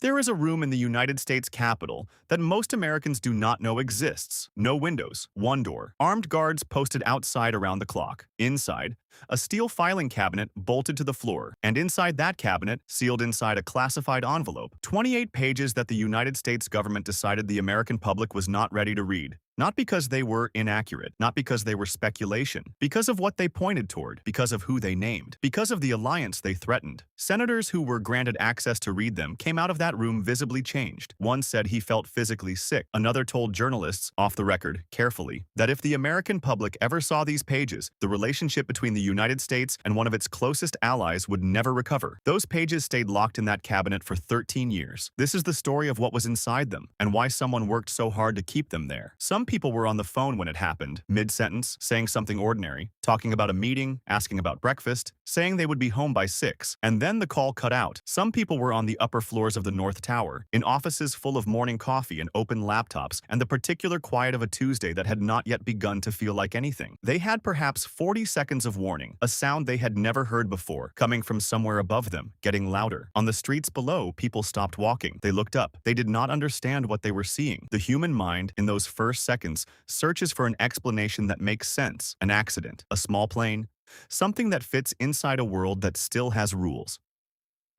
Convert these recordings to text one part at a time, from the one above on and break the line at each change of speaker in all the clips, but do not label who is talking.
There is a room in the United States Capitol that most Americans do not know exists. No windows, one door, armed guards posted outside around the clock. Inside, a steel filing cabinet bolted to the floor, and inside that cabinet, sealed inside a classified envelope, 28 pages that the United States government decided the American public was not ready to read. Not because they were inaccurate, not because they were speculation, because of what they pointed toward, because of who they named, because of the alliance they threatened. Senators who were granted access to read them came out of that room visibly changed. One said he felt physically sick. Another told journalists, off the record, carefully, that if the American public ever saw these pages, the relationship between the United States and one of its closest allies would never recover. Those pages stayed locked in that cabinet for 13 years. This is the story of what was inside them, and why someone worked so hard to keep them there. Some people were on the phone when it happened, mid-sentence, saying something ordinary, talking about a meeting, asking about breakfast, saying they would be home by 6, and then the call cut out. Some people were on the upper floors of the North Tower, in offices full of morning coffee and open laptops, and the particular quiet of a Tuesday that had not yet begun to feel like anything. They had perhaps 40 seconds of warning, a sound they had never heard before, coming from somewhere above them, getting louder. On the streets below, people stopped walking. They looked up. They did not understand what they were seeing. The human mind, in those first seconds, searches for an explanation that makes sense. An accident, a small plane, something that fits inside a world that still has rules.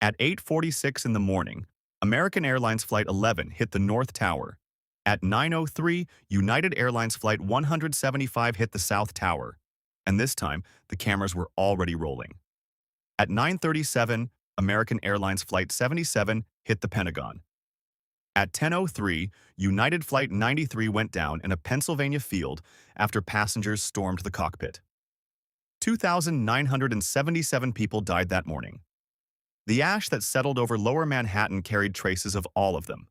At 8:46 in the morning, American Airlines Flight 11 hit the North Tower. At 9:03, United Airlines Flight 175 hit the South Tower. And this time, the cameras were already rolling. At 9:37, American Airlines Flight 77 hit the Pentagon. At 10:03, United Flight 93 went down in a Pennsylvania field after passengers stormed the cockpit. 2,977 people died that morning. The ash that settled over lower Manhattan carried traces of all of them.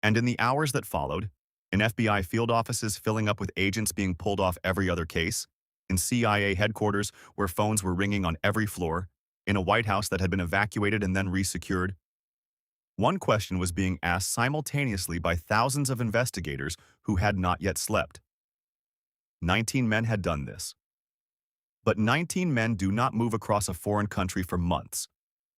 And in the hours that followed, in FBI field offices filling up with agents being pulled off every other case, in CIA headquarters where phones were ringing on every floor, in a White House that had been evacuated and then resecured, one question was being asked simultaneously by thousands of investigators who had not yet slept. 19 men had done this. But 19 men do not move across a foreign country for months,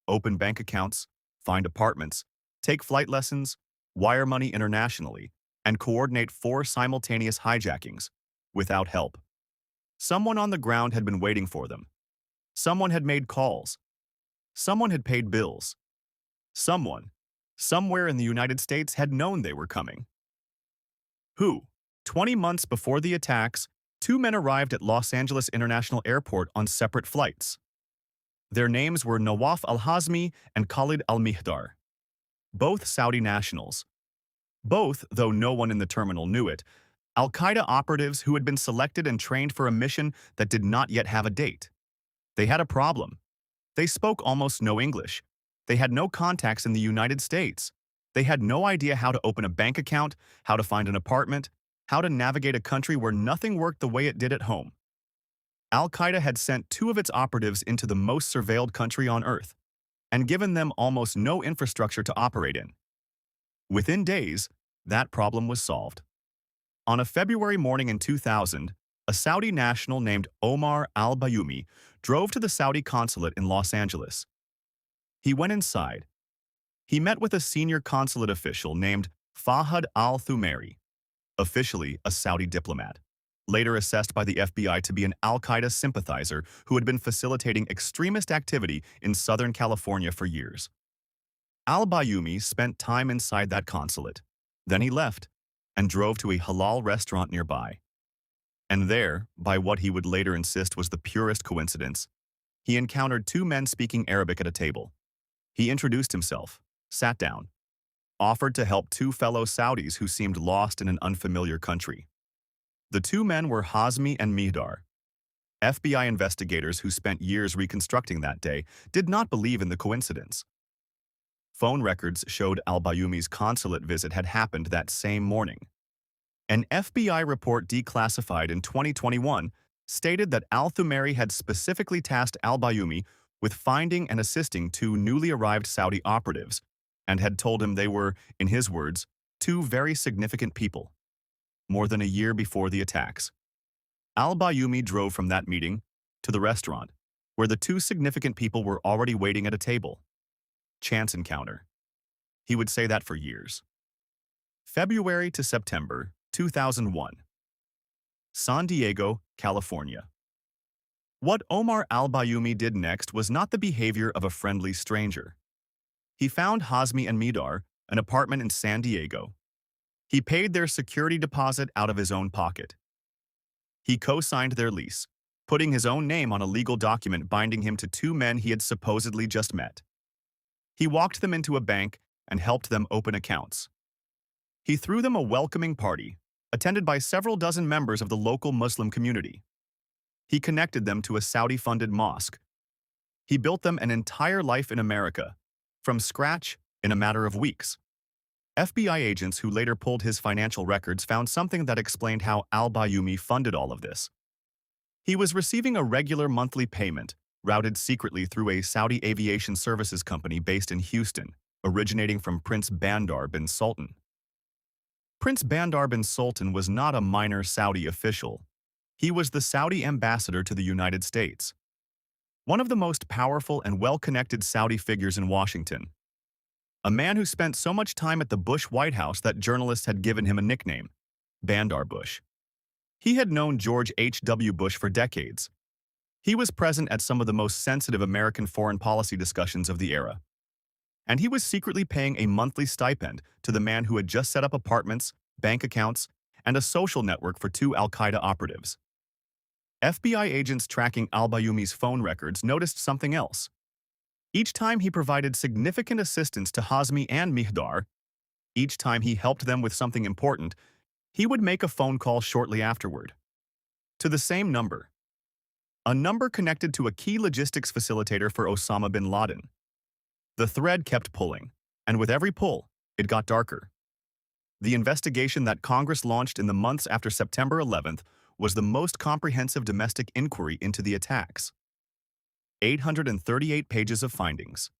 open bank accounts, find apartments, take flight lessons, wire money internationally, and coordinate 4 simultaneous hijackings without help. Someone on the ground had been waiting for them. Someone had made calls. Someone had paid bills. Someone, somewhere in the United States, had known they were coming. Who? 20 months before the attacks, 2 men arrived at Los Angeles International Airport on separate flights. Their names were Nawaf al-Hazmi and Khalid al-Mihdar, both Saudi nationals. Both, though no one in the terminal knew it, Al-Qaeda operatives who had been selected and trained for a mission that did not yet have a date. They had a problem. They spoke almost no English. They had no contacts in the United States. They had no idea how to open a bank account, how to find an apartment, how to navigate a country where nothing worked the way it did at home. Al-Qaeda had sent 2 of its operatives into the most surveilled country on Earth and given them almost no infrastructure to operate in. Within days, that problem was solved. On a February morning in 2000, a Saudi national named Omar al-Bayoumi drove to the Saudi consulate in Los Angeles. He went inside. He met with a senior consulate official named Fahad al-Thumairi, officially a Saudi diplomat, later assessed by the FBI to be an al-Qaeda sympathizer who had been facilitating extremist activity in Southern California for years. Al-Bayoumi spent time inside that consulate. Then he left and drove to a halal restaurant nearby. And there, by what he would later insist was the purest coincidence, he encountered 2 men speaking Arabic at a table. He introduced himself, sat down, offered to help 2 fellow Saudis who seemed lost in an unfamiliar country. The 2 men were Hazmi and Mihdar. FBI investigators who spent years reconstructing that day did not believe in the coincidence. Phone records showed al-Bayoumi's consulate visit had happened that same morning. An FBI report declassified in 2021 stated that al-Thumairi had specifically tasked al-Bayoumi with finding and assisting 2 newly arrived Saudi operatives and had told him they were, in his words, 2 very significant people. More than a year before the attacks, al-Bayoumi drove from that meeting to the restaurant, where the 2 significant people were already waiting at a table. Chance encounter. He would say that for years. February to September 2001. San Diego, California. What Omar al-Bayoumi did next was not the behavior of a friendly stranger. He found Hazmi and Midar, an apartment in San Diego. He paid their security deposit out of his own pocket. He co-signed their lease, putting his own name on a legal document binding him to two men he had supposedly just met. He walked them into a bank and helped them open accounts. He threw them a welcoming party, attended by several dozen members of the local Muslim community. He connected them to a Saudi-funded mosque. He built them an entire life in America, from scratch in a matter of weeks. FBI agents who later pulled his financial records found something that explained how al-Bayoumi funded all of this. He was receiving a regular monthly payment, routed secretly through a Saudi aviation services company based in Houston, originating from Prince Bandar bin Sultan. Prince Bandar bin Sultan was not a minor Saudi official. He was the Saudi ambassador to the United States, one of the most powerful and well-connected Saudi figures in Washington. A man who spent so much time at the Bush White House that journalists had given him a nickname, Bandar Bush. He had known George H.W. Bush for decades. He was present at some of the most sensitive American foreign policy discussions of the era. And he was secretly paying a monthly stipend to the man who had just set up apartments, bank accounts, and a social network for two al-Qaeda operatives. FBI agents tracking al-Bayoumi's phone records noticed something else. Each time he provided significant assistance to Hazmi and Mihdar, each time he helped them with something important, he would make a phone call shortly afterward. To the same number. A number connected to a key logistics facilitator for Osama bin Laden. The thread kept pulling, and with every pull, it got darker. The investigation that Congress launched in the months after September 11th was the most comprehensive domestic inquiry into the attacks. 838 pages of findings.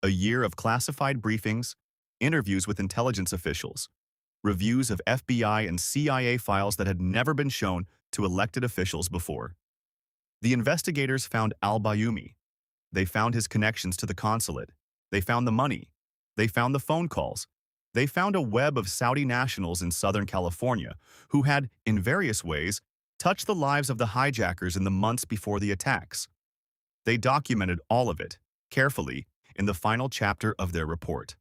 A year of classified briefings, interviews with intelligence officials, reviews of FBI and CIA files that had never been shown to elected officials before. The investigators found al-Bayoumi. They found his connections to the consulate. They found the money. They found the phone calls. They found a web of Saudi nationals in Southern California who had, in various ways, touched the lives of the hijackers in the months before the attacks. They documented all of it, carefully, in the final chapter of their report.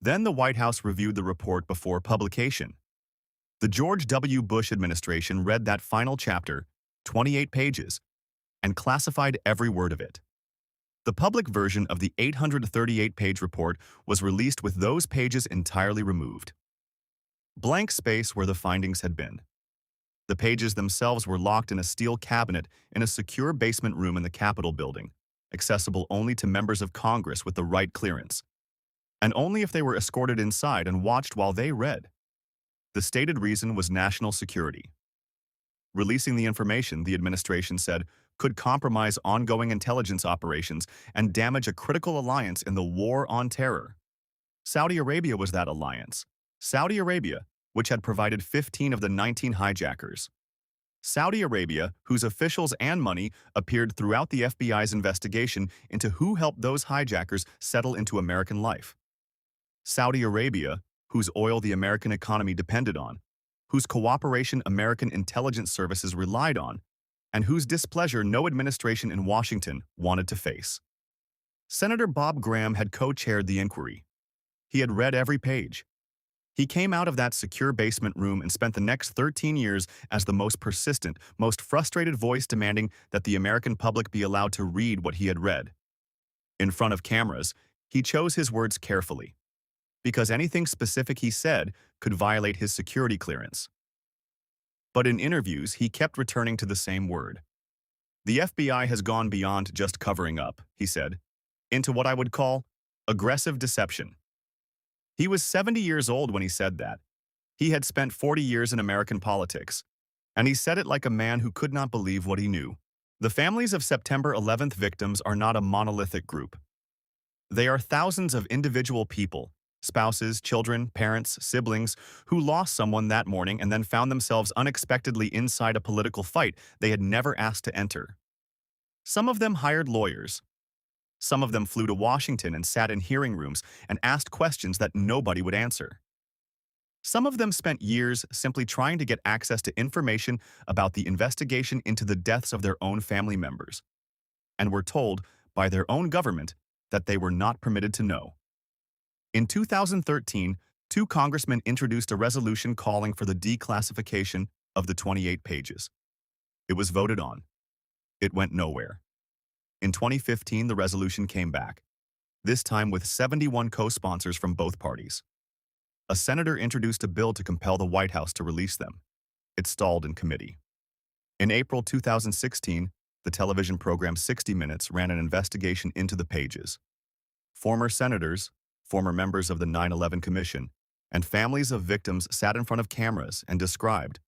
Then the White House reviewed the report before publication. The George W. Bush administration read that final chapter, 28 pages, and classified every word of it. The public version of the 838-page report was released with those pages entirely removed. Blank space where the findings had been. The pages themselves were locked in a steel cabinet in a secure basement room in the Capitol building, accessible only to members of Congress with the right clearance, and only if they were escorted inside and watched while they read. The stated reason was national security. Releasing the information, the administration said, could compromise ongoing intelligence operations and damage a critical alliance in the war on terror. Saudi Arabia was that alliance. Saudi Arabia, which had provided 15 of the 19 hijackers. Saudi Arabia, whose officials and money appeared throughout the FBI's investigation into who helped those hijackers settle into American life. Saudi Arabia, whose oil the American economy depended on, whose cooperation American intelligence services relied on, and whose displeasure no administration in Washington wanted to face. Senator Bob Graham had co-chaired the inquiry. He had read every page. He came out of that secure basement room and spent the next 13 years as the most persistent, most frustrated voice demanding that the American public be allowed to read what he had read. In front of cameras, he chose his words carefully, because anything specific he said could violate his security clearance. But in interviews, he kept returning to the same word. The FBI has gone beyond just covering up, he said, into what I would call aggressive deception. He was 70 years old when he said that. He had spent 40 years in American politics, and he said it like a man who could not believe what he knew. The families of September 11th victims are not a monolithic group. They are thousands of individual people, spouses, children, parents, siblings, who lost someone that morning and then found themselves unexpectedly inside a political fight they had never asked to enter. Some of them hired lawyers. Some of them flew to Washington and sat in hearing rooms and asked questions that nobody would answer. Some of them spent years simply trying to get access to information about the investigation into the deaths of their own family members, and were told by their own government that they were not permitted to know. In 2013, two congressmen introduced a resolution calling for the declassification of the 28 pages. It was voted on. It went nowhere. In 2015, the resolution came back, this time with 71 co-sponsors from both parties. A senator introduced a bill to compel the White House to release them. It stalled in committee. In April 2016, the television program 60 Minutes ran an investigation into the pages. Former senators, former members of the 9/11 Commission, and families of victims sat in front of cameras and described,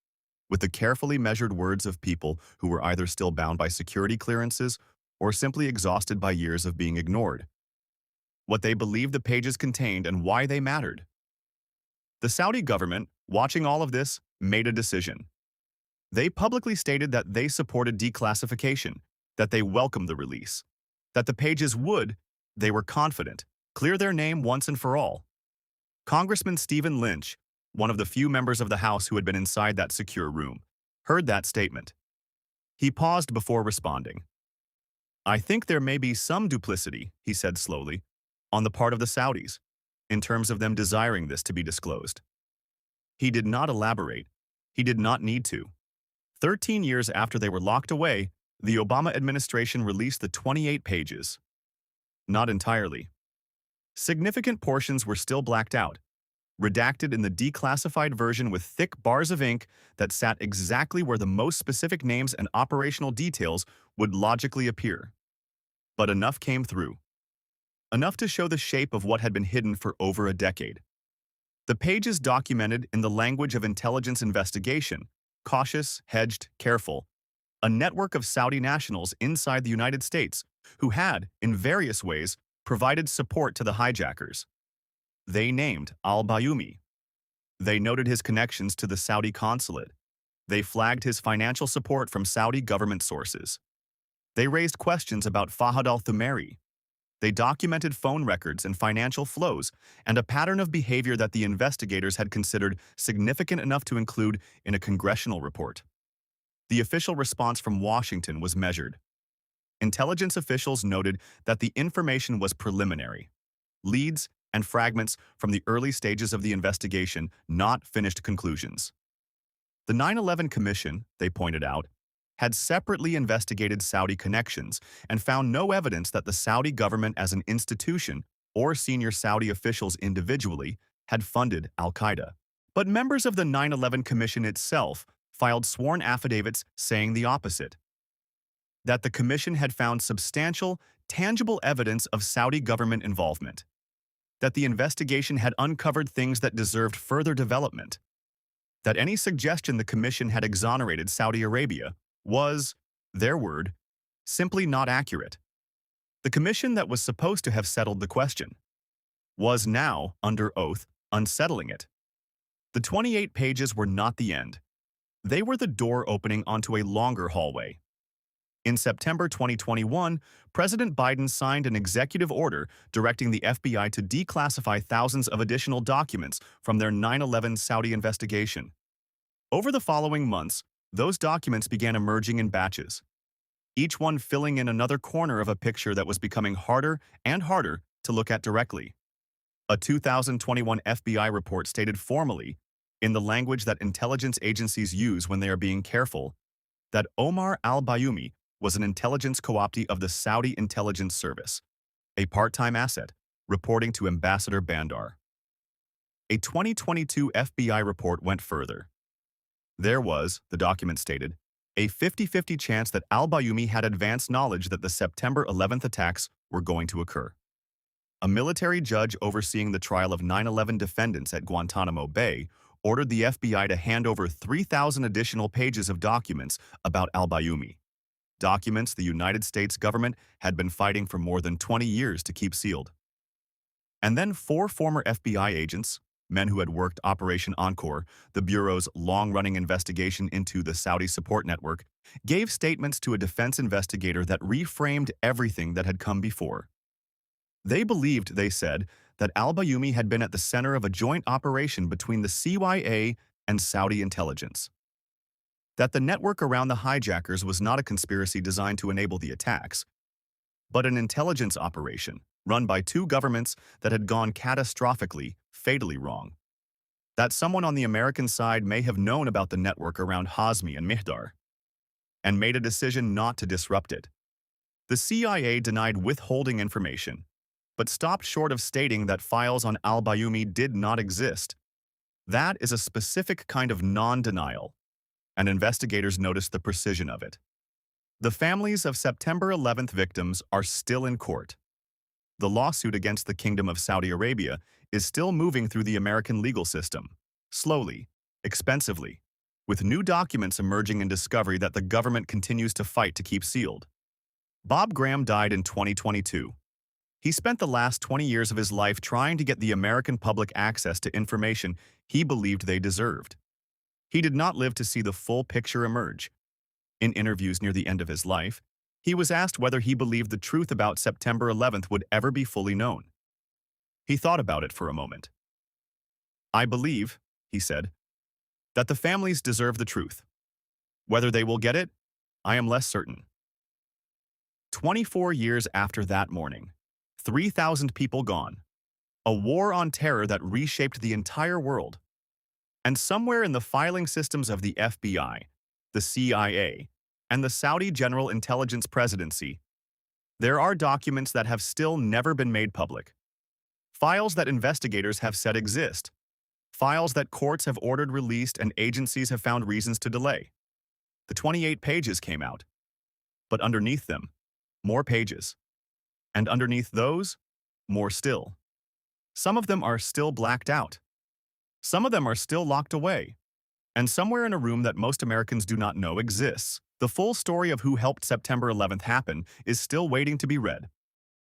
with the carefully measured words of people who were either still bound by security clearances or simply exhausted by years of being ignored, what they believed the pages contained and why they mattered. The Saudi government, watching all of this, made a decision. They publicly stated that they supported declassification, that they welcomed the release, that the pages would, they were confident, clear their name once and for all. Congressman Stephen Lynch, one of the few members of the House who had been inside that secure room, heard that statement. He paused before responding. "I think there may be some duplicity," he said slowly, "on the part of the Saudis, in terms of them desiring this to be disclosed." He did not elaborate. He did not need to. 13 years after they were locked away, the Obama administration released the 28 pages. Not entirely. Significant portions were still blacked out, redacted in the declassified version with thick bars of ink that sat exactly where the most specific names and operational details would logically appear. But enough came through. Enough to show the shape of what had been hidden for over a decade. The pages documented in the language of intelligence investigation, cautious, hedged, careful, a network of Saudi nationals inside the United States who had, in various ways, provided support to the hijackers. They named al-Bayoumi. They noted his connections to the Saudi consulate. They flagged his financial support from Saudi government sources. They raised questions about Fahad al-Thumairi. They documented phone records and financial flows and a pattern of behavior that the investigators had considered significant enough to include in a congressional report. The official response from Washington was measured. Intelligence officials noted that the information was preliminary. Leads and fragments from the early stages of the investigation, not finished conclusions. The 9/11 Commission, they pointed out, had separately investigated Saudi connections and found no evidence that the Saudi government as an institution or senior Saudi officials individually had funded al-Qaeda. But members of the 9/11 Commission itself filed sworn affidavits saying the opposite. That the Commission had found substantial, tangible evidence of Saudi government involvement. That the investigation had uncovered things that deserved further development. That any suggestion the Commission had exonerated Saudi Arabia was, their word, simply not accurate. The Commission that was supposed to have settled the question was now, under oath, unsettling it. The 28 pages were not the end. They were the door opening onto a longer hallway. In September 2021, President Biden signed an executive order directing the FBI to declassify thousands of additional documents from their 9/11 Saudi investigation. Over the following months, those documents began emerging in batches, each one filling in another corner of a picture that was becoming harder and harder to look at directly. A 2021 FBI report stated formally, in the language that intelligence agencies use when they are being careful, that Omar al-Bayoumi was an intelligence co-optee of the Saudi Intelligence Service, a part-time asset, reporting to Ambassador Bandar. A 2022 FBI report went further. There was, the document stated, a 50-50 chance that al-Bayoumi had advanced knowledge that the September 11th attacks were going to occur. A military judge overseeing the trial of 9/11 defendants at Guantanamo Bay ordered the FBI to hand over 3,000 additional pages of documents about al-Bayoumi. Documents the United States government had been fighting for more than 20 years to keep sealed. And then 4 former FBI agents, men who had worked Operation Encore, the Bureau's long-running investigation into the Saudi support network, gave statements to a defense investigator that reframed everything that had come before. They believed, they said, that al-Bayoumi had been at the center of a joint operation between the CIA and Saudi intelligence. That the network around the hijackers was not a conspiracy designed to enable the attacks, but an intelligence operation run by two governments that had gone catastrophically, fatally wrong. That someone on the American side may have known about the network around Hazmi and Mihdar and made a decision not to disrupt it. The CIA denied withholding information, but stopped short of stating that files on al-Bayoumi did not exist. That is a specific kind of non-denial, and investigators noticed the precision of it. The families of September 11th victims are still in court. The lawsuit against the Kingdom of Saudi Arabia is still moving through the American legal system, slowly, expensively, with new documents emerging in discovery that the government continues to fight to keep sealed. Bob Graham died in 2022. He spent the last 20 years of his life trying to get the American public access to information he believed they deserved. He did not live to see the full picture emerge. In interviews near the end of his life, he was asked whether he believed the truth about September 11th would ever be fully known. He thought about it for a moment. "I believe," he said, "that the families deserve the truth. Whether they will get it, I am less certain." 24 years after that morning, 3,000 people gone, a war on terror that reshaped the entire world. And somewhere in the filing systems of the FBI, the CIA, and the Saudi General Intelligence Presidency, there are documents that have still never been made public. Files that investigators have said exist. Files that courts have ordered released and agencies have found reasons to delay. The 28 pages came out. But underneath them, more pages. And underneath those, more still. Some of them are still blacked out. Some of them are still locked away. And somewhere in a room that most Americans do not know exists, the full story of who helped September 11th happen is still waiting to be read.